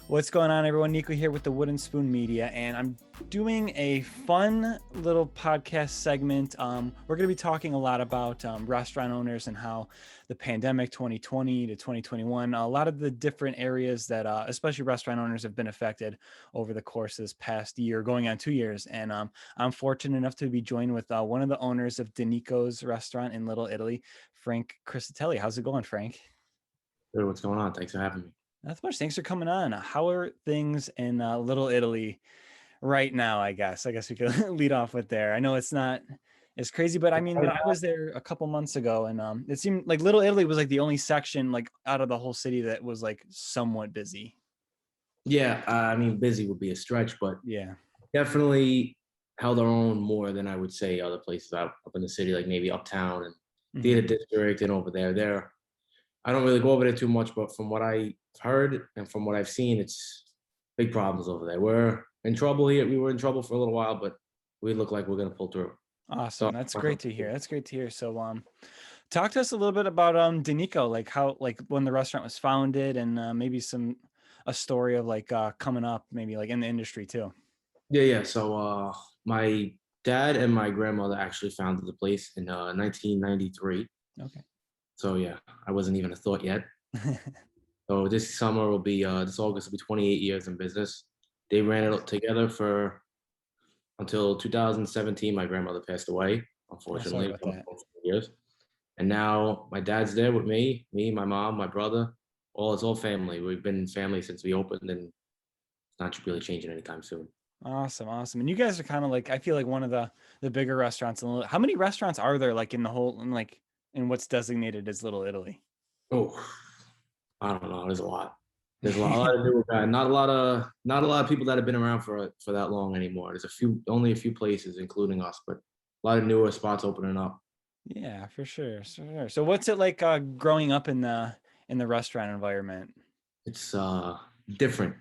What's going on, everyone? Nico here with the Wooden Spoon Media, and I'm doing a fun little podcast segment. We're going to be talking a lot about restaurant owners and how the pandemic 2020 to 2021, a lot of the different areas that especially restaurant owners have been affected over the course of this past year, going on 2 years. And I'm fortunate enough to be joined with one of the owners of Nico's restaurant in Little Italy, Frank Criscitelli. How's it going, Frank? Hey, what's going on? Thanks for having me. Not much. Thanks for coming on. How are things in Little Italy right now? I guess we could lead off with there. I know it's not as crazy, but I mean, when I was there a couple months ago, and it seemed like Little Italy was like the only section like out of the whole city that was like somewhat busy. Yeah, I mean, busy would be a stretch, but Yeah. definitely held our own more than I would say other places up in the city, like maybe Uptown and Theater District and over there. I don't really go over there too much, but from what I heard and from what I've seen, it's big problems over there. We're in trouble here. We were in trouble for a little while, but we look like we're gonna pull through. Awesome. That's great to hear. That's great to hear. So, talk to us a little bit about Nico, like how, like when the restaurant was founded, and maybe a story of like coming up, maybe like in the industry too. Yeah. So my dad and my grandmother actually founded the place in 1993. Okay. So yeah, I wasn't even a thought yet. So this summer will be this August will be 28 years in business. They ran it together for until 2017. My grandmother passed away, unfortunately, about that. years. And now my dad's there with me, my mom, my brother. It's all family. We've been family since we opened, and it's not really changing anytime soon. Awesome. And you guys are kind of like, I feel like one of the bigger restaurants how many restaurants are there like in the whole, in what's designated as Little Italy? Oh, I don't know. There's a lot. There's a lot of newer guys. Not a lot of people that have been around for that long anymore. There's only a few places, including us, but a lot of newer spots opening up. Yeah, for sure. So what's it like growing up in the restaurant environment? It's different.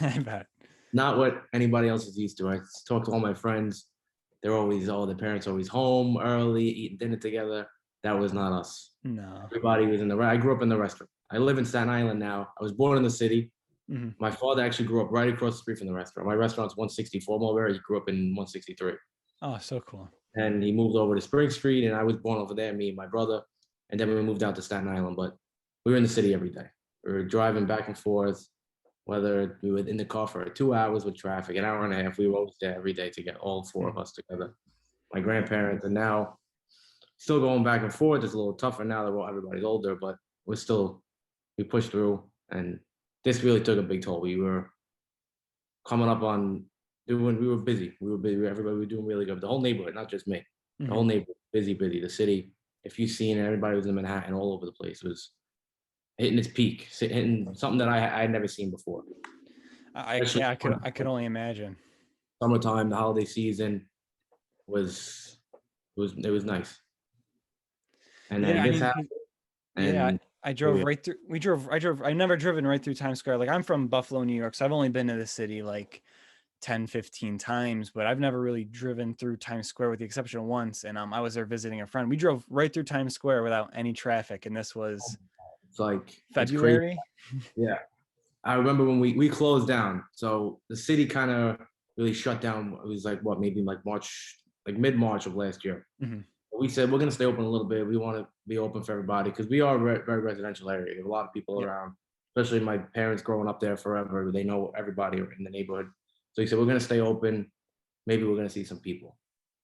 I bet. Not what anybody else is used to. I talk to all my friends. Their parents always home early, eating dinner together. That was not us. No. Everybody was I grew up in the restaurant. I live in Staten Island now. I was born in the city. Mm-hmm. My father actually grew up right across the street from the restaurant. My restaurant's 164 Mulberry. He grew up in 163. Oh, so cool. And he moved over to Spring Street, and I was born over there, me and my brother. And then we moved out to Staten Island, but we were in the city every day. We were driving back and forth, whether we were in the car for 2 hours with traffic, an hour and a half. We were always there every day to get all four of us together. My grandparents, and now still going back and forth. It's a little tougher now that everybody's older, but we pushed through, and this really took a big toll. We were coming up on we were busy. Everybody was doing really good. The whole neighborhood, not just me. The whole neighborhood, busy. The city, if you've seen it, everybody was in Manhattan, all over the place. It was hitting its peak, hitting something that I had never seen before. I could only imagine. Summertime, the holiday season was nice. And then this happened. And I drove right through. I've never driven right through Times Square. Like I'm from Buffalo, New York, so I've only been to the city like 10, 15 times, but I've never really driven through Times Square with the exception of once. And I was there visiting a friend. We drove right through Times Square without any traffic. And this was like February. Yeah. I remember when we closed down. So the city kind of really shut down. It was like maybe like March, like mid-March of last year. Mm-hmm. We said we're gonna stay open a little bit. We want to be open for everybody because we are a very residential area. There's a lot of people around, especially my parents growing up there forever. They know everybody in the neighborhood. So he said we're gonna stay open. Maybe we're gonna see some people.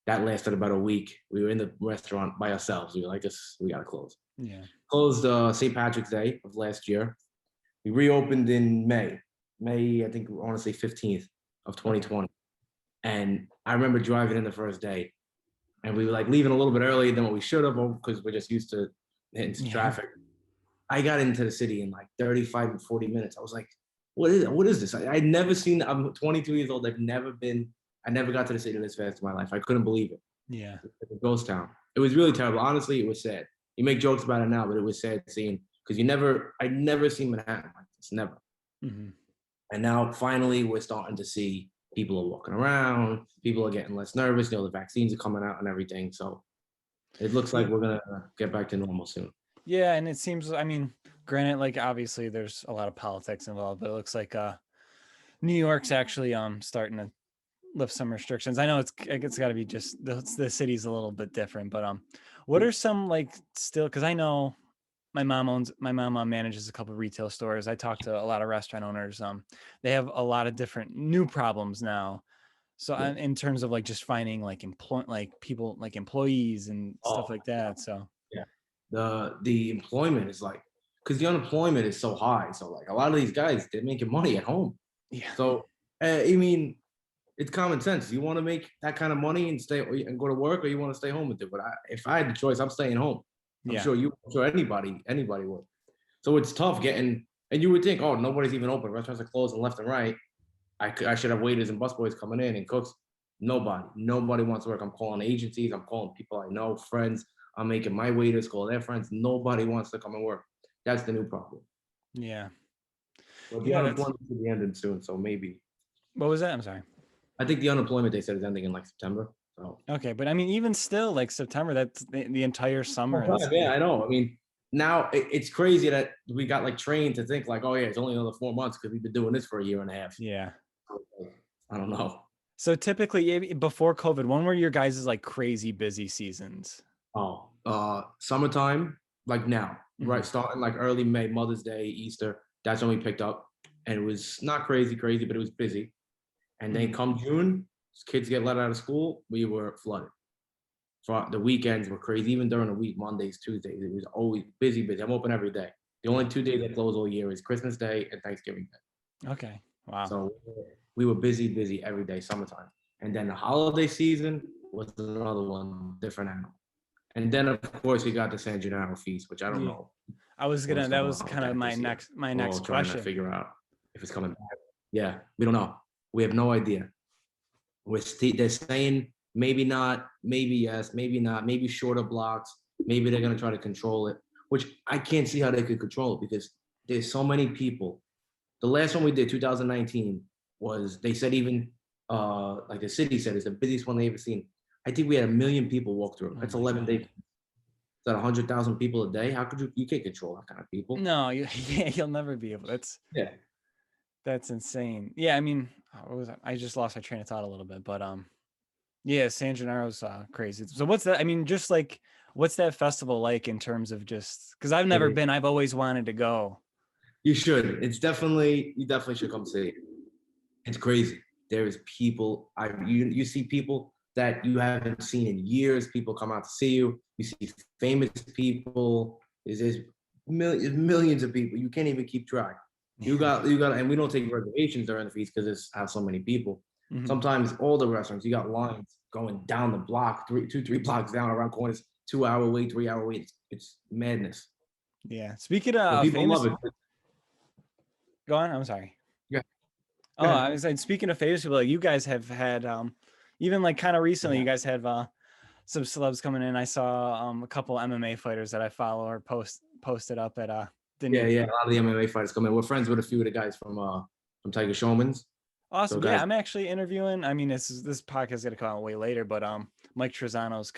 That lasted about a week. We were in the restaurant by ourselves. We were like, we gotta close. Yeah. Closed St. Patrick's Day of last year. We reopened in May, I think I want to say 15th of 2020. And I remember driving in the first day, and we were like leaving a little bit earlier than what we should have because we're just used to hitting traffic. I got into the city in like 35 and 40 minutes. I was like, what is this? I'd never seen, I'm 22 years old. I never got to the city this fast in my life. I couldn't believe it. Yeah. It was a ghost town. It was really terrible. Honestly, it was sad. You make jokes about it now, but it was sad seeing, because I'd never seen Manhattan like this, never. Mm-hmm. And now finally we're starting to see people are walking around, people are getting less nervous, the vaccines are coming out and everything. So it looks like we're gonna get back to normal soon. Yeah, and it seems, I mean, granted, like obviously there's a lot of politics involved, but it looks like New York's actually starting to lift some restrictions. I know it's got to be just the city's a little bit different, but what are some like still, because I know my mom manages a couple of retail stores. I talk to a lot of restaurant owners. They have a lot of different new problems now. So Yeah. in terms of like just finding like people like employees and stuff Oh, like that. So yeah. The employment is like, because the unemployment is so high. So like a lot of these guys, they're making money at home. yeah, So I mean, it's common sense. You want to make that kind of money and stay and go to work, or you want to stay home and do it. But if I had the choice, I'm staying home. yeah, I'm sure anybody would. So it's tough getting. And you would think, oh, nobody's even open. Restaurants are closing left and right. I should have waiters and busboys coming in and cooks. Nobody wants to work. I'm calling agencies. I'm calling people I know, friends. I'm making my waiters call their friends. Nobody wants to come and work. That's the new problem. yeah, But the yeah. That's unemployment should be ending soon. So maybe what was that? I'm sorry. I think the unemployment they said is ending in like September. So Okay, but I mean, even still, like September, that's the entire summer. oh, yeah, I know. I mean, now it's crazy that we got like trained to think like, oh yeah, it's only another 4 months because we've been doing this for a year and a half. Yeah. I don't know. So typically, before COVID, when were your guys' like crazy busy seasons? Oh, summertime, like now, Mhm. right? Starting like early May, Mother's Day, Easter. That's when we picked up, and it was not crazy, but it was busy. And then Mhm. come June, kids get let out of school, we were flooded. So the weekends were crazy. Even during the week, Mondays, Tuesdays, it was always busy, busy. I'm open every day. The only 2 days that close all year is Christmas Day and Thanksgiving Day. Okay. Wow. So we were busy, busy every day, summertime. And then the holiday season was another one, different animal. And then of course we got the San Gennaro feast, which I don't Yeah. know That what's going was on with kind of that this year. my We're all next trying to question. figure out if it's coming back. Yeah, we don't know. We have no idea. They're saying maybe not, maybe yes, maybe not, maybe shorter blocks. Maybe they're gonna try to control it, which I can't see how they could control it because there's so many people. The last one we did, 2019, was they said even like the city said it's the busiest one they ever seen. I think we had 1 million people walk through. Oh That's my 11 days. God. Is that 100,000 people a day? How could you can't control that kind of people? No, yeah, you'll never be able. Yeah. That's insane. Yeah, I mean, I just lost my train of thought a little bit, but yeah, San Gennaro's crazy. So what's that? I mean, just like what's that festival like in terms of just because I've never been, I've always wanted to go. You should. You definitely should come see it. It's crazy. There is people. You see people that you haven't seen in years. People come out to see you. You see famous people. There's millions of people. You can't even keep track. You got, and we don't take reservations during the feast because it's have so many people. Mhm. Sometimes all the restaurants, you got lines going down the block, three blocks down around corners, 2 hour wait, 3 hour wait. It's madness. Yeah. Speaking But of people love famous, it. go on. I'm sorry. Yeah. Go Oh, I ahead. was saying, speaking of famous people, like you guys have had, even like kind of recently, Yeah. you guys have some celebs coming in. I saw a couple MMA fighters that I follow or posted up at the Yeah, new. yeah. A lot of the MMA fighters come in. We're friends with a few of the guys from Tiger Showman's. So Awesome. Yeah, guys, I'm actually interviewing. I mean, this podcast is gonna come out way later, but Mike Trezano's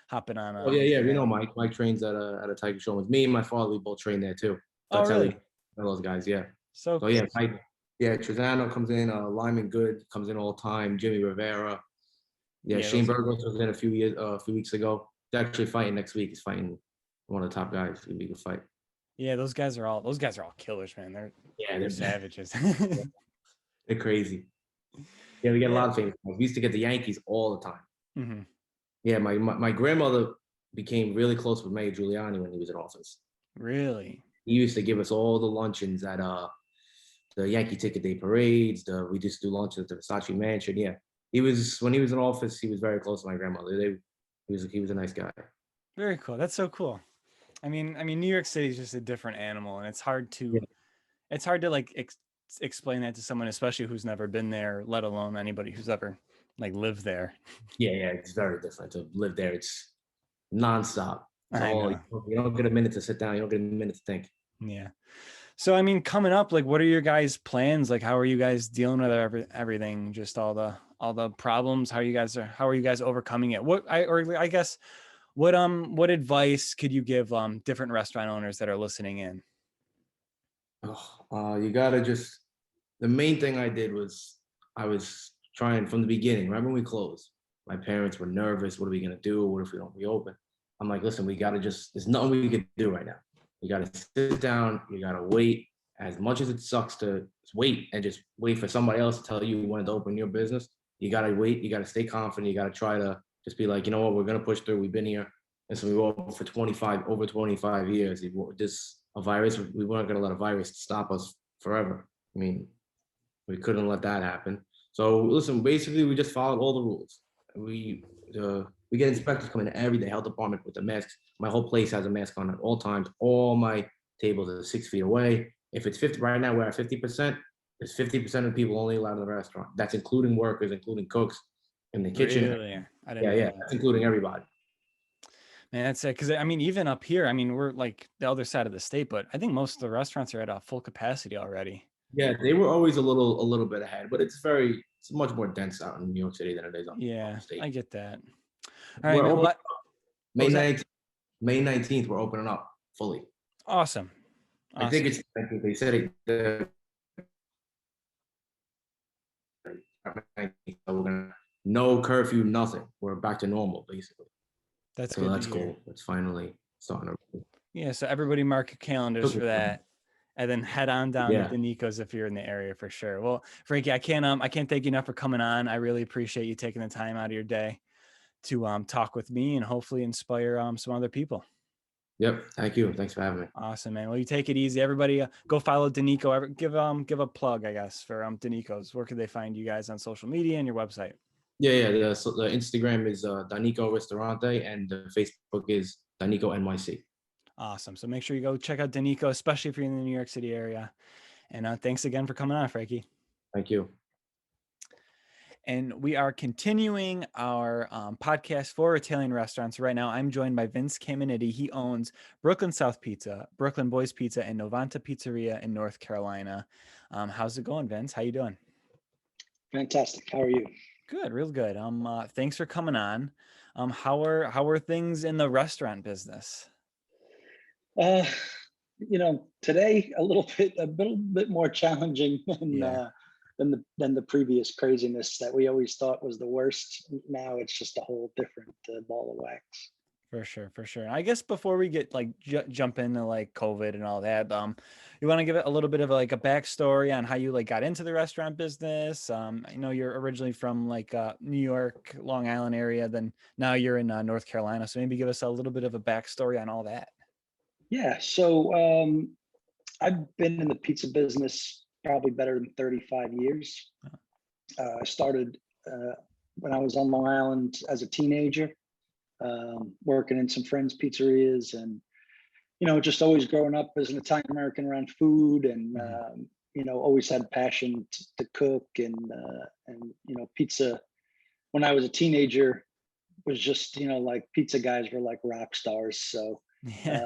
hopping on. oh yeah, yeah. We Yeah. know Mike. Mike trains at a Tiger Showman's. Me and my father, we both train there too. Oh, Criscitelli, really? those guys. Yeah. So So cool. yeah, Mike. Yeah, Trezano comes in. Lyman Good comes in all the time. Jimmy Rivera. Yeah, Yeah, Shane those. Burgos was in a few weeks ago. He's actually fighting next week. He's fighting one of the top guys. It'll be a good fight. Yeah, those guys are all killers, man. Yeah, They're savages. they're crazy. Yeah, we get a Yeah. lot of famous guys. We used to get the Yankees all the time. Hmm. Yeah, my grandmother became really close with Mayor Giuliani when he was in office. Really? He used to give us all the luncheons at the Yankee Ticket Day parades. We just do lunches at the Versace Mansion. Yeah, he was when he was in office. He was very close to my grandmother. He was a nice guy. Very cool. That's so cool. I mean, New York City is just a different animal, and Yeah, it's hard to like explain that to someone, especially who's never been there, let alone anybody who's ever like lived there. yeah, yeah. It's very different to live there. It's nonstop. It's I all know. you don't get a minute to sit down. You don't get a minute to think. Yeah. So I mean, coming up, like, what are your guys' plans? Like, how are you guys dealing with everything? Just all the problems. How are you guys overcoming it? Or I guess What advice could you give different restaurant owners that are listening in? You gotta just. The main thing I did was I was trying from the beginning. Right when we closed, my parents were nervous. What are we gonna do? What if we don't reopen? I'm like, listen, we gotta just. There's nothing we can do right now. You gotta sit down. You gotta wait. As much as it sucks to wait and just wait for somebody else to tell you when to open your business, you gotta wait. You gotta stay confident. You gotta try to just be like, you know what, we're gonna push through. We've been here. And so we were open for over 25 years. This a virus, we weren't gonna let a virus stop us forever. I mean, we couldn't let that happen. So listen, basically we just followed all the rules. We get inspectors coming in every day, health department with the masks. My whole place has a mask on at all times. All my tables are 6 feet away. If it's 50 right now, we're at 50%. There's 50% of people only allowed in the restaurant. That's including workers, including cooks in the kitchen. Really? I didn't Yeah, know yeah, that. that's including everybody. Man, that's it. Because I mean, even up here, I mean, we're like the other side of the state, but I think most of the restaurants are at a full capacity already. Yeah, they were always a little bit ahead, but it's much more dense out in New York City than it is on Yeah, the state. I get that. All right, We're man. open What May was that? 19th. May 19th, we're opening up fully. Awesome. I think Awesome. they said it. So we're gonna no curfew, nothing. We're back to normal basically. That's So good to that's hear. cool. It's finally starting to. Yeah, so everybody mark your calendars for that. And then head on down Yeah. to Nico's if you're in the area for sure. Well, Frankie, I can't thank you enough for coming on. I really appreciate you taking the time out of your day to talk with me and hopefully inspire some other people. Yep. Thank you. Thanks for having me. Awesome, man. Well, you take it easy. Everybody go follow Danico. Give a plug, I guess, for Danico's. Where can they find you guys on social media and your website? Yeah. The Instagram is Nico Ristorante and the Facebook is Nico NYC. Awesome. So make sure you go check out Danico, especially if you're in the New York City area. And thanks again for coming on, Frankie. Thank you. And we are continuing our podcast for Italian restaurants. Right now, I'm joined by Vince Caminiti. He owns Brooklyn South Pizza, Brooklyn Boys Pizza, and Novanta Pizzeria in North Carolina. How's it going, Vince? How you doing? Fantastic. How are you? Good, real good. Thanks for coming on. How are things in the restaurant business? Today a little bit more challenging than the previous craziness that we always thought was the worst. Now it's just a whole different ball of wax. For sure. I guess before we get like jump into like COVID and all that, you want to give it a little bit of like a backstory on how you like got into the restaurant business. I know you're originally from like New York, Long Island area, then now you're in North Carolina. So maybe give us a little bit of a backstory on all that. Yeah. So I've been in the pizza business probably better than 35 years. I started when I was on Long Island as a teenager, working in some friends' pizzerias, and just always growing up as an Italian American around food, and always had passion to cook, and pizza. When I was a teenager, was just like pizza guys were like rock stars. So Yeah.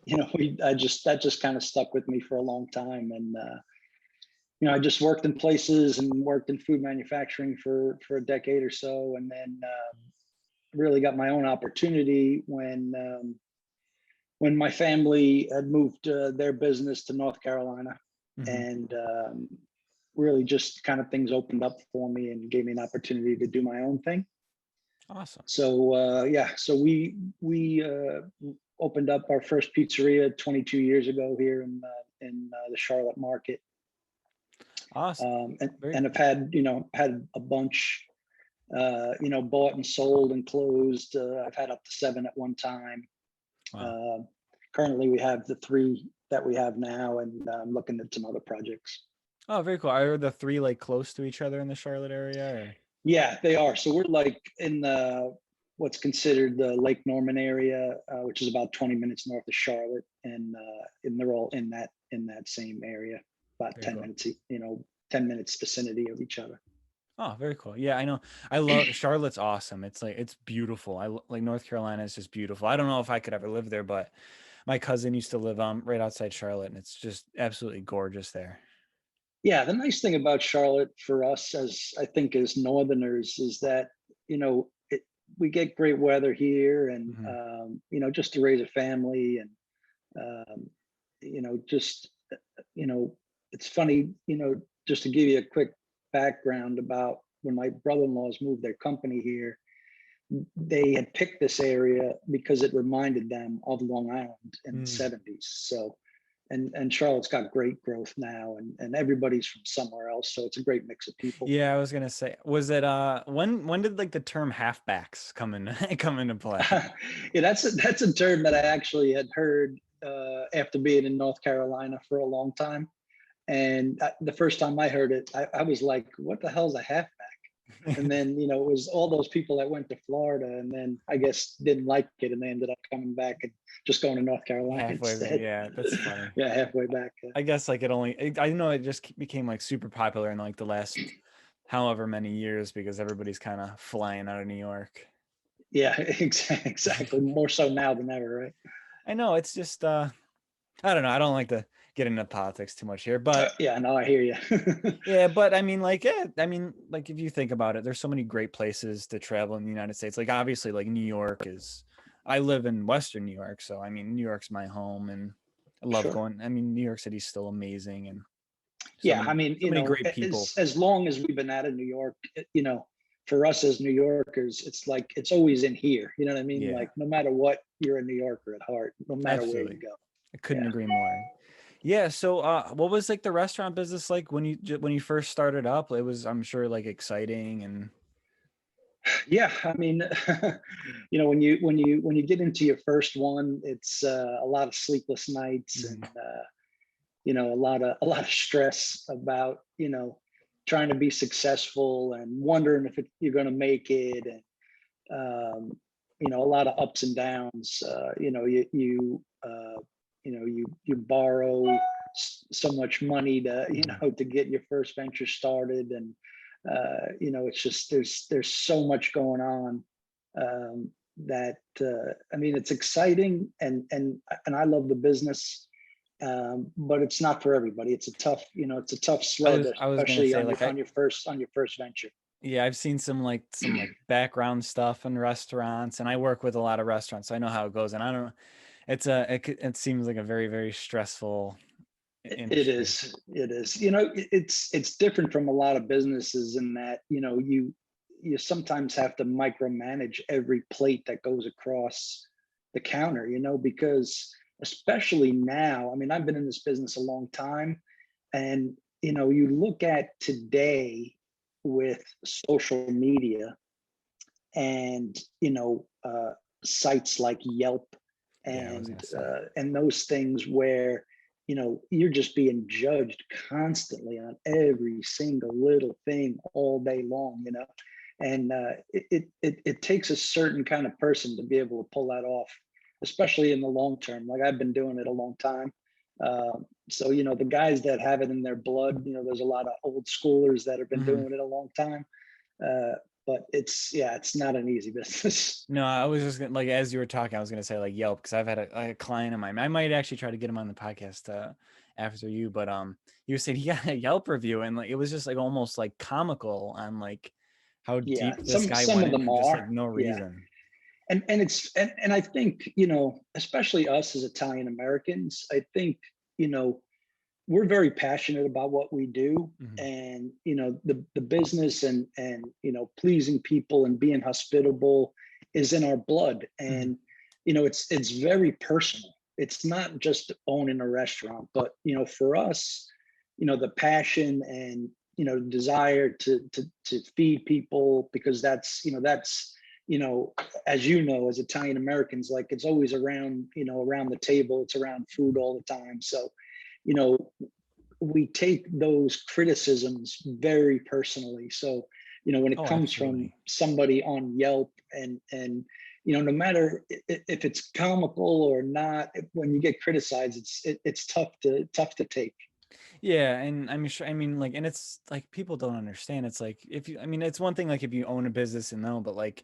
that just kind of stuck with me for a long time, and I just worked in places and worked in food manufacturing for a decade or so, and then really got my own opportunity when my family had moved their business to North Carolina, and really just kind of things opened up for me and gave me an opportunity to do my own thing. Awesome. So so we opened up our first pizzeria 22 years ago here in the Charlotte market. Awesome. And I've had a bunch, bought and sold and closed. I've had up to 7 at one time. Wow. Currently we have the 3 that we have now, and I'm looking at some other projects. Oh, very cool. Are the 3 like close to each other in the Charlotte area? Or? Yeah, they are. So we're like in what's considered the Lake Norman area, which is about 20 minutes north of Charlotte, and they're all in that same area, about very 10 cool. minutes, 10 minutes vicinity of each other. Oh, very cool. Yeah, I know. I love Charlotte's awesome. It's beautiful. I like North Carolina is just beautiful. I don't know if I could ever live there, but my cousin used to live right outside Charlotte, and it's just absolutely gorgeous there. Yeah, the nice thing about Charlotte for us, as I think as Northerners, is that we get great weather here, and Mhm. just to raise a family, and um, just you know, it's funny, just to give you a quick background about when my brother-in-laws moved their company here. They had picked this area because it reminded them of Long Island in the Mm. 70s. So, and Charlotte's got great growth now, and everybody's from somewhere else. So it's a great mix of people. Yeah, I was gonna say, was it when did like the term halfbacks come in come into play? Yeah, that's a term that I actually had heard after being in North Carolina for a long time. And the first time I heard it, I was like, what the hell's a halfback? And then, it was all those people that went to Florida and then I guess didn't like it, and they ended up coming back and just going to North Carolina Halfway there. instead. Yeah, that's funny. Yeah, halfway back. I guess like I know it just became like super popular in like the last however many years because everybody's kind of flying out of New York. Yeah, exactly. More so now than ever, right? I know it's just I don't know. I don't like to get into politics too much here, but Yeah, no, I hear you. yeah, but I mean, like, yeah, I mean, like, if you think about it, there's so many great places to travel in the United States. Like, obviously, like New York is. I live in Western New York, so I mean, New York's my home, and I love Sure. going. I mean, New York City's still amazing, and Yeah, I mean, so many great people. as long as we've been out of New York, for us as New Yorkers, it's like it's always in here. You know what I mean? Yeah, Like no matter what, you're a New Yorker at heart, no matter where you absolutely. go. I couldn't Yeah. agree more. Yeah. So, what was like the restaurant business like when you first started up? It was, I'm sure, like exciting and. Yeah, I mean, when you get into your first one, it's a lot of sleepless nights, and Mhm. a lot of stress about trying to be successful and wondering if you're going to make it, and a lot of ups and downs. You borrow so much money to Mhm. to get your first venture started, and it's just there's so much going on, that I mean, it's exciting, and I love the business, but it's not for everybody. It's a tough sled, I was gonna especially say on like your first venture. yeah, I've seen some like background stuff in restaurants, and I work with a lot of restaurants, so I know how it goes. And I don't, it seems like a very very stressful It industry. is. It is. It's different from a lot of businesses in that you sometimes have to micromanage every plate that goes across the counter. Because especially now, I mean, I've been in this business a long time, and you look at today with social media, and sites like Yelp, Yeah, I was and gonna say. those things where you're just being judged constantly on every single little thing all day long. And it takes a certain kind of person to be able to pull that off, especially in the long term. Like I've been doing it a long time. So the guys that have it in their blood, there's a lot of old schoolers that have been Hmm. doing it a long time. uh, but it's not an easy business. No, I was just gonna like as you were talking, I was gonna say like Yelp because I've had a client of mine. I might actually try to get him on the podcast after you, but you said he got a Yelp review and like it was just like almost like comical on like how Yeah, deep this guy some went of in them for just like are. no Yeah, reason. and I think especially us as Italian Americans, I think you know we're very passionate about what we do, Hmm. and the business, and pleasing people and being hospitable is in our blood. Hmm. And it's very personal. It's not just owning a restaurant, but for us, the passion and desire to feed people, because that's as as Italian Americans, like it's always around the table, it's around food all the time. So you know we take those criticisms very personally. So, when it Oh, comes from absolutely. somebody on Yelp, and no matter if it's comical or not, when you get criticized, it's tough to take. Yeah, and I'm sure. I mean, like, and it's like people don't understand. It's like if you, I mean, it's one thing like if you own a business and know, but like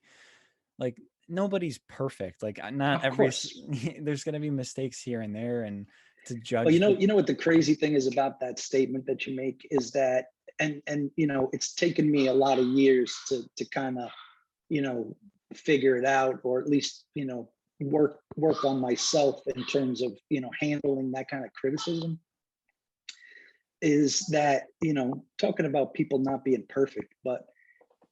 nobody's perfect. Like not Of every course. there's gonna be mistakes here and there, and to Well, judge people. what the crazy thing is about that statement that you make is that, and it's taken me a lot of years to kind of, you know, figure it out, or at least, work on myself in terms of, handling that kind of criticism, is that, talking about people not being perfect, but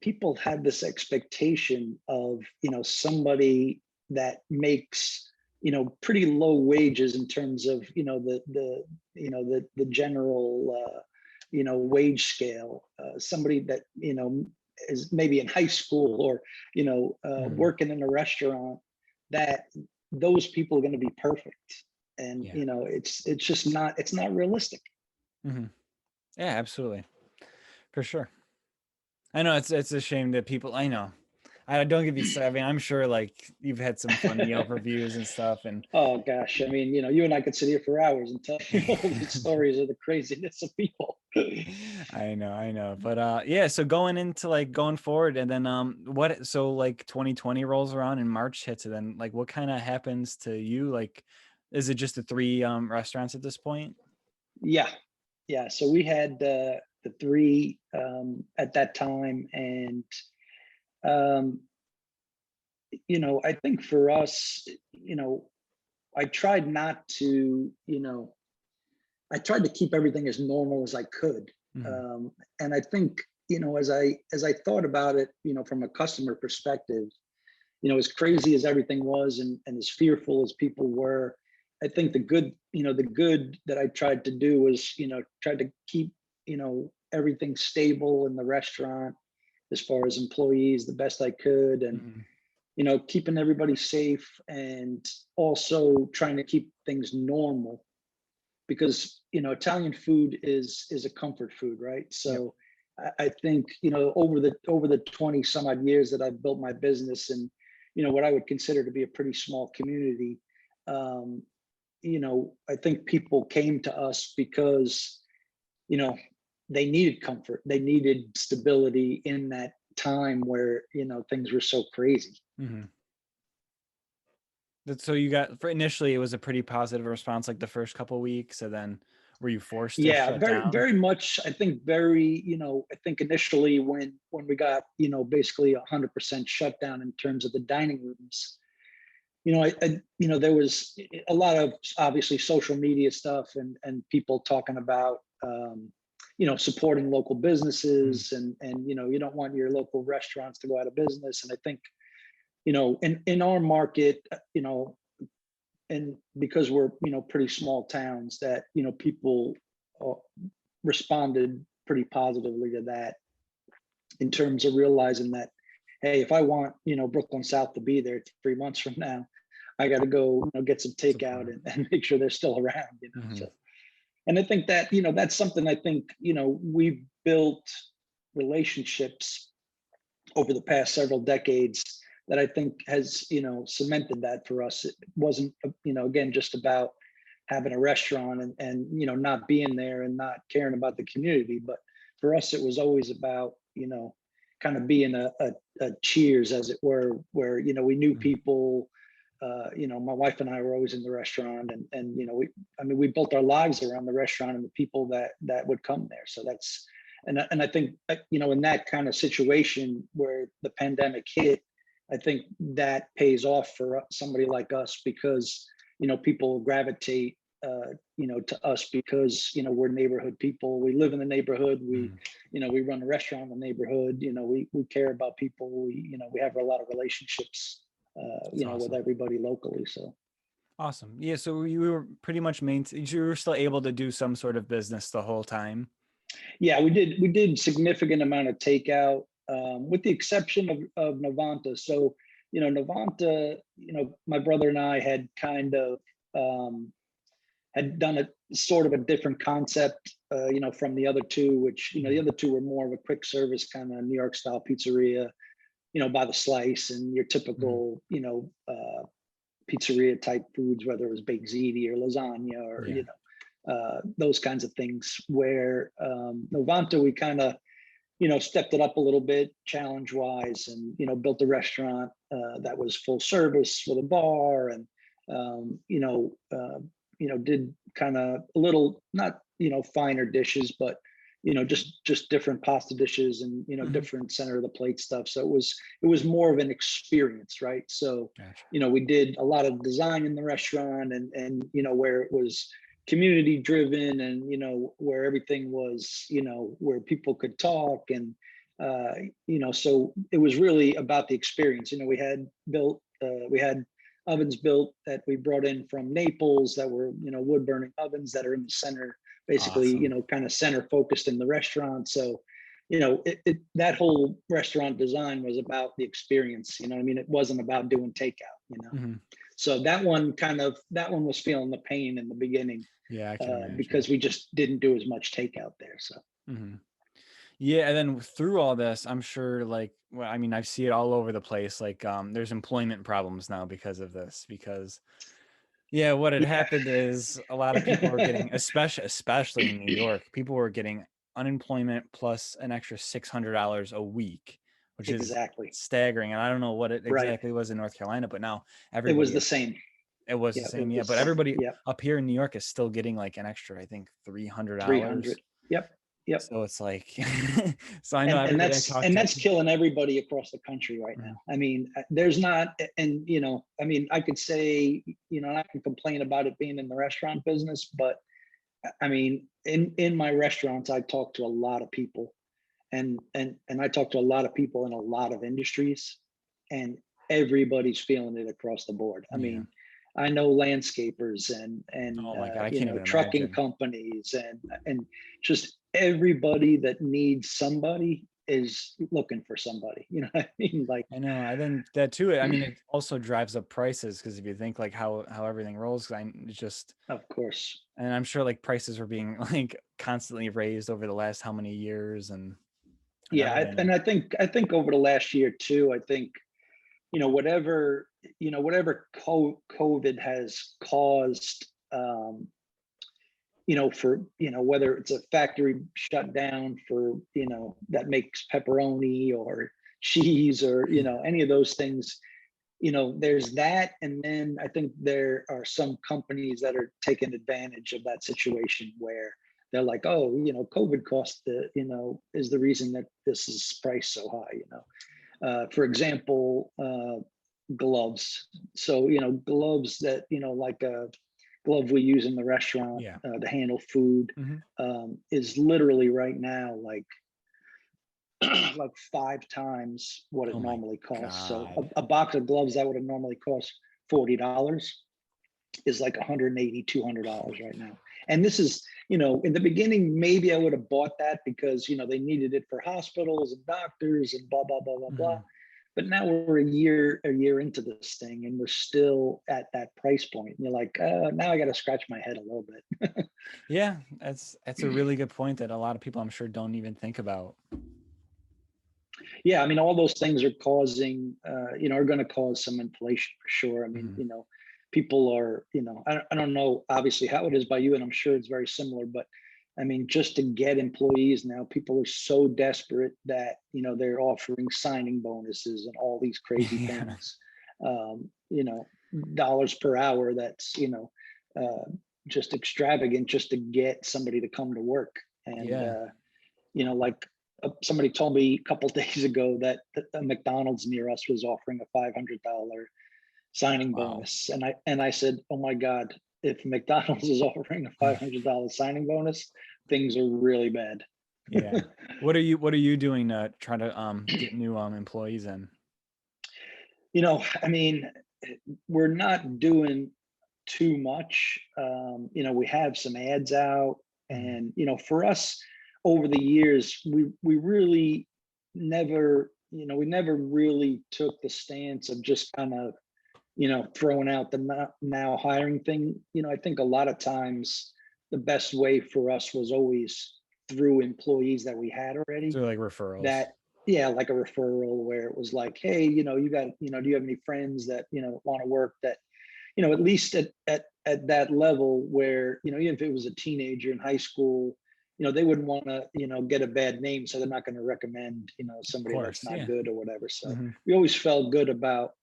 people had this expectation of, somebody that makes, pretty low wages in terms of, the general, wage scale, somebody that, is maybe in high school, or, working in a restaurant, that those people are going to be perfect. And, Yeah. it's just not, it's not realistic. Hmm. Yeah, absolutely. For sure. I know it's a shame that people, I know. I don't get you started. I mean, I'm sure like you've had some funny Yelp reviews and stuff, and Oh gosh, I mean, you and I could sit here for hours and tell you all the stories of the craziness of people. I know. But yeah, so going into like going forward, and then what, so like 2020 rolls around and March hits, and then like what kind of happens to you? Like, is it just the three restaurants at this point? Yeah, yeah. So we had the three at that time, and um, I think for us, I tried not to, I tried to keep everything as normal as I could. Hmm. And I think, as I thought about it, from a customer perspective, as crazy as everything was, and as fearful as people were, I think the good that I tried to do was, tried to keep, everything stable in the restaurant as far as employees the best I could, and Hmm. keeping everybody safe, and also trying to keep things normal, because Italian food is a comfort food, right? Yep. So I think over the 20 some odd years that I've built my business, and what I would consider to be a pretty small community, um, I think people came to us because you know they needed comfort, they needed stability in that time where things were so crazy. Hmm. So you got, for initially it was a pretty positive response like the first couple weeks, and then were you forced to Yeah, shut very, down? very much. I think I think initially when we got, basically 100% shutdown in terms of the dining rooms, there was a lot of obviously social media stuff, and people talking about, supporting local Mm. businesses, and you don't want your local restaurants to go out of business. And I think, in our market, and because we're pretty small towns, that people uh, responded pretty positively to that, in terms of realizing that, hey, if I want Brooklyn South to be there 3 months from now, I got to go get some takeout, Support. and make sure they're still around. Hmm. So, and I think that that's something, I think we've built relationships over the past several decades that I think has cemented that for us. It wasn't again just about having a restaurant, and not being there and not caring about the community, but for us it was always about kind of being a cheers, as it were, where we knew people. My wife and I were always in the restaurant, and we built our lives around the restaurant and the people that would come there. So that's, and I think in that kind of situation where the pandemic hit, I think that pays off for somebody like us, because people gravitate to us because we're neighborhood people. We live in the neighborhood. We Hmm. we run a restaurant in the neighborhood. We care about people. We have a lot of relationships That's with awesome. everybody locally. So Awesome. Yeah, so you were pretty much you were still able to do some sort of business the whole time. yeah, we did significant amount of takeout, with the exception of Novanta. So Novanta, my brother and I had kind of had done a sort of a different concept, from the other two, which the Mhm. other two were more of a quick service kind of New York style pizzeria, by the slice, and your Mhm. typical, pizzeria type foods, whether it was baked ziti or lasagna, or Yeah. those kinds of things. Where Novanta, we kind of stepped it up a little bit challenge wise, and built a restaurant that was full service with a bar, and did kind of a little, not finer dishes, but just different pasta dishes and, Mhm. different center of the plate stuff. So it was more of an experience, right? So, Gotcha. we did a lot of design in the restaurant and, where it was community driven and, where everything was, where people could talk and, so it was really about the experience. We had ovens built that we brought in from Naples that were, wood burning ovens that are in the center, basically, Awesome. kind of center focused in the restaurant. So, that whole restaurant design was about the experience. You know what I mean? It wasn't about doing takeout. Mhm. So that one was feeling the pain in the beginning Yeah, I can imagine. because we just didn't do as much takeout there. So. Mhm. Yeah, and then through all this, I'm sure well, I mean, I see it all over the place. There's employment problems now because of this. Because yeah, what had Yeah. happened is a lot of people were getting, especially in New York, people were getting unemployment plus an extra $600 a week, which is Exactly. staggering. And I don't know what it Right. exactly was in North Carolina, but now It was everybody the same. it was the Yeah. same. It Yeah, but was. everybody Yeah. up here in New York is still getting like an extra, I think, $300. 300. Yep. Yep. So it's like, so I know and everybody I that's talk and to. that's killing everybody across the country right now. Mhm. I mean, there's not, and I mean, I could say, I can complain about it being in the restaurant business, but I mean, in my restaurants, I talk to a lot of people, and I talk to a lot of people in a lot of industries, and everybody's feeling it across the board. I Yeah. mean, I know landscapers and Oh my God, I can't even trucking imagine. companies and just everybody that needs somebody is looking for somebody. You know what I mean? Like, I know. I think that too. I mean, it also drives up prices because if you think like how everything rolls, it's just, of course. and I'm sure like prices were being like constantly raised over the last how many years and Yeah, everything. and I think over the last year too, I think whatever COVID has caused, for whether it's a factory shut down for that makes pepperoni or cheese or any of those things. There's that, and then I think there are some companies that are taking advantage of that situation where they're like, oh, COVID cost is the reason that this is priced so high. For example, gloves. So, gloves that, like a glove we use in the restaurant Yeah. to handle food Hmm. is literally right now like like 5 times what it Oh my normally costs. So God. a box of gloves that would have normally cost $40 is like $180, $200 right now. And this is, in the beginning, maybe I would have bought that because, they needed it for hospitals and doctors and blah, blah, blah, blah, blah. Hmm. But now we're a year into this thing and we're still at that price point. And you're like, now I got to scratch my head a little bit. Yeah, that's a really good point that a lot of people I'm sure don't even think about. Yeah, I mean, all those things are causing, are going to cause some inflation for sure. I mean, Mhm. people are, I don't know, obviously how it is by you, and I'm sure it's very similar, but I mean, just to get employees now, people are so desperate that, they're offering signing bonuses and all these crazy Yeah. things, dollars per hour. That's, just extravagant just to get somebody to come to work. And, Yeah. like somebody told me a couple days ago that a McDonald's near us was offering a $500 signing Wow. bonus, and I said, "Oh my God, if McDonald's is offering a $500 signing bonus, things are really bad." Yeah. What are you doing to try to get new employees in? I mean, we're not doing too much. We have some ads out, Mhm. and for us, over the years, we really never, we never really took the stance of just kind of, throwing out the now hiring thing. I think a lot of times the best way for us was always through employees that we had already. So like referrals. That, yeah, like a referral where it was like, hey, you got, do you have any friends that want to work that, at least at that level where, even if it was a teenager in high school, they wouldn't want to, get a bad name. So they're not going to recommend, Of somebody that's course. not Yeah. good or whatever. So Hmm. we always felt good about,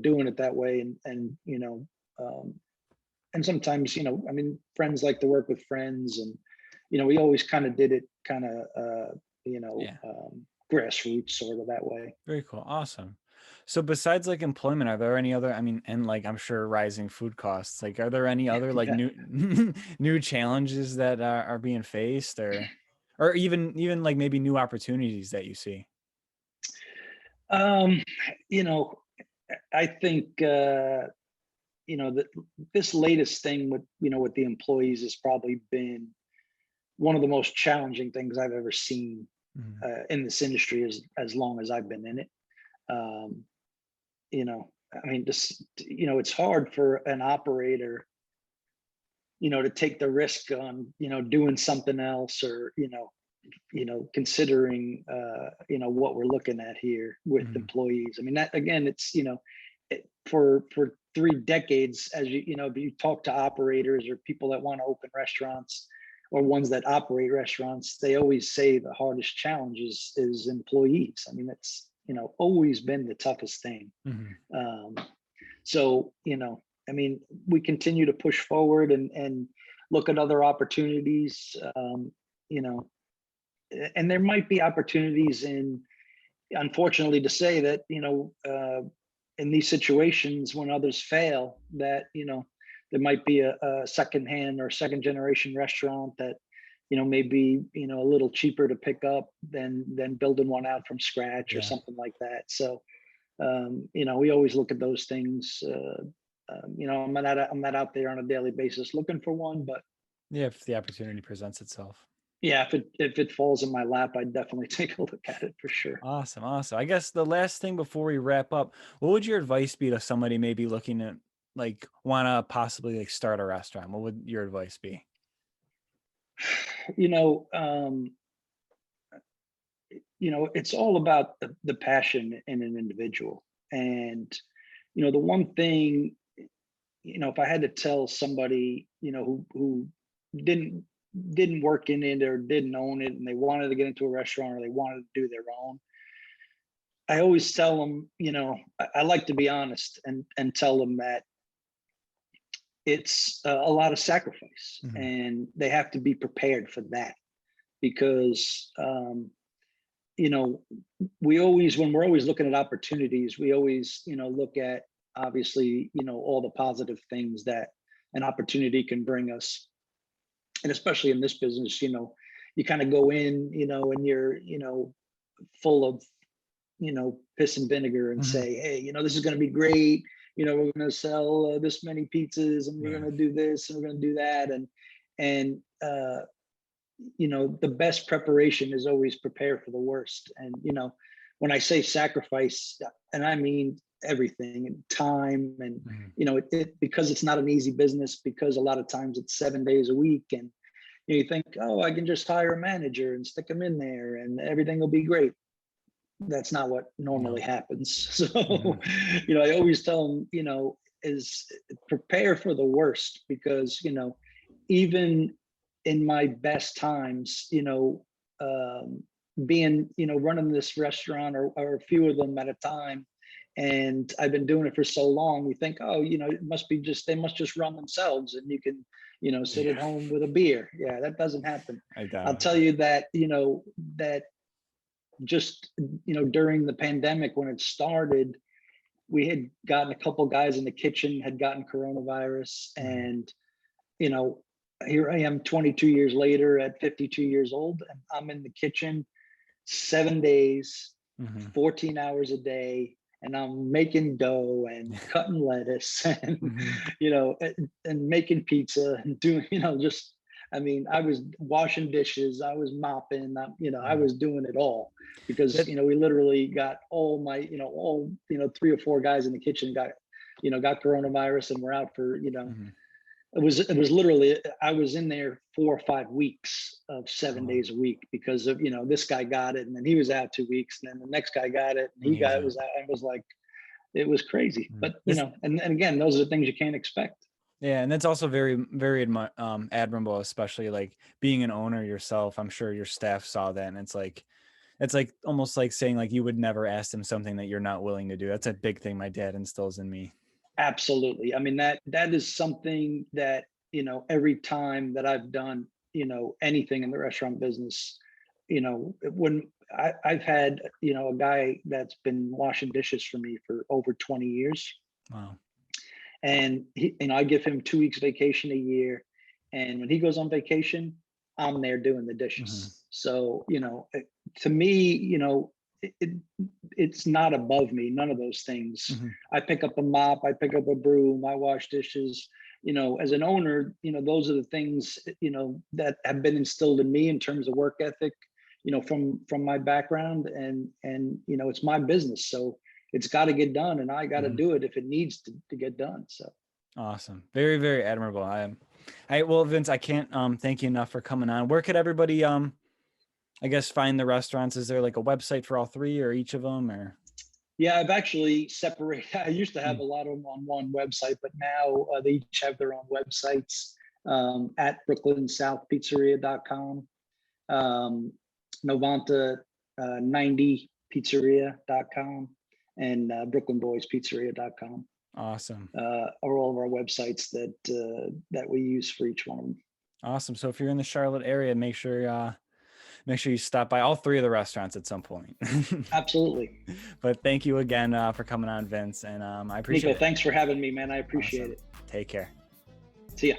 doing it that way. Um, and sometimes, I mean, friends like to work with friends, and, we always kind of did it kind of, Yeah. grassroots sort of that way. Very cool. Awesome. So besides like employment, are there any other, I mean, and like I'm sure rising food costs, like are there any other like Yeah. new new challenges that are being faced, or even like maybe new opportunities that you see? Um, you know, I think, that this latest thing with, with the employees has probably been one of the most challenging things I've ever seen Mhm. in this industry as long as I've been in it. Um, I mean, just, it's hard for an operator, to take the risk on, doing something else, or, considering, what we're looking at here with Mhm. employees. I mean, that again, it's, for 3 decades, as if you talk to operators or people that want to open restaurants or ones that operate restaurants, they always say the hardest challenge is employees. I mean, it's, always been the toughest thing. Mhm. Um, so, I mean, we continue to push forward and look at other opportunities, you know, and there might be opportunities unfortunately to say that, in these situations when others fail, that, there might be a secondhand or second generation restaurant that, may be, a little cheaper to pick up than building one out from scratch or Yeah. something like that. So, we always look at those things. I'm not out there on a daily basis looking for one, but Yeah, if the opportunity presents itself. yeah, if it falls in my lap, I'd definitely take a look at it for sure. Awesome. Awesome. I guess the last thing before we wrap up, what would your advice be to somebody maybe looking at like want to possibly like start a restaurant? What would your advice be? You know, um, it's all about the passion in an individual. And, the one thing, if I had to tell somebody, who didn't didn't work in it or didn't own it and they wanted to get into a restaurant or they wanted to do their own, I always tell them, I like to be honest and tell them that it's a lot of sacrifice Mhm. and they have to be prepared for that because, you know, when we're always looking at opportunities, we always, look at obviously, all the positive things that an opportunity can bring us. And especially in this business, you kind of go in, and you're, full of, piss and vinegar and Mhm. say, hey, this is going to be great. We're going to sell this many pizzas and we're Yeah. going to do this and we're going to do that. And the best preparation is always prepare for the worst. And, when I say sacrifice, and I mean everything and time and, Mhm. because it's not an easy business, because a lot of times it's 7 days a week. And you think, oh, I can just hire a manager and stick them in there and everything will be great. That's not what normally No. happens. So, Mhm. I always tell them, is prepare for the worst because, even in my best times, being, running this restaurant or a few of them at a time, and I've been doing it for so long, we think, oh, it must be just, they must just run themselves and you can, sit at Yeah. home with a beer. Yeah, that doesn't happen. I I'll doubt tell it. you that, that just, during the pandemic when it started, we had gotten a couple guys in the kitchen had gotten coronavirus. Mhm. And you know here I am 22 years later at 52 years old, and I'm in the kitchen 7 days, Mhm. 14 hours a day, and I'm making dough and cutting lettuce and Mhm. and making pizza and doing, just, I mean, I was washing dishes, I was mopping, I Mhm. was doing it all because, That we literally got all my, all, 3 or 4 guys in the kitchen got coronavirus and we're out for, Mhm. it was literally, I was in there 4 or 5 weeks of seven Oh, days a week because of, this guy got it and then he was out 2 weeks and then the next guy got it and and he he was got it out. was out. I was like, it was crazy. Mhm. But This and again, those are things you can't expect. Yeah, and that's also very admirable, especially like being an owner yourself. I'm sure your staff saw that, and it's like almost like saying like you would never ask them something that you're not willing to do. That's a big thing my dad instills in me. Absolutely. I mean, that is something that, every time that I've done, anything in the restaurant business. When I've had, a guy that's been washing dishes for me for over 20 years. Wow. And I give him 2 weeks vacation a year. And when he goes on vacation, I'm there doing the dishes. Mm-hmm. So, to me, it's not above me, none of those things. Mm-hmm. I pick up a mop, I pick up a broom, I wash dishes. As an owner, those are the things, that have been instilled in me in terms of work ethic, from my background, and it's my business. So it's got to get done, and I got to Mm-hmm. do it if it needs to get done. So awesome. Very, very admirable. Well, Vince, I can't thank you enough for coming on. Where could everybody I guess find the restaurants? Is there like a website for all three or each of them, or? Yeah, I've actually separated. I used to have a lot of them on one website, but now they each have their own websites, at Brooklyn South Pizzeria.com, Novanta 90 Pizzeria.com, and Brooklyn Boys Pizzeria.com. Awesome. Are all of our websites that we use for each one of them. Awesome. So if you're in the Charlotte area, make sure you stop by all three of the restaurants at some point. Absolutely. But thank you again for coming on, Vince, and I appreciate Nico, it. thanks for having me, man. I appreciate it. Take care. See ya.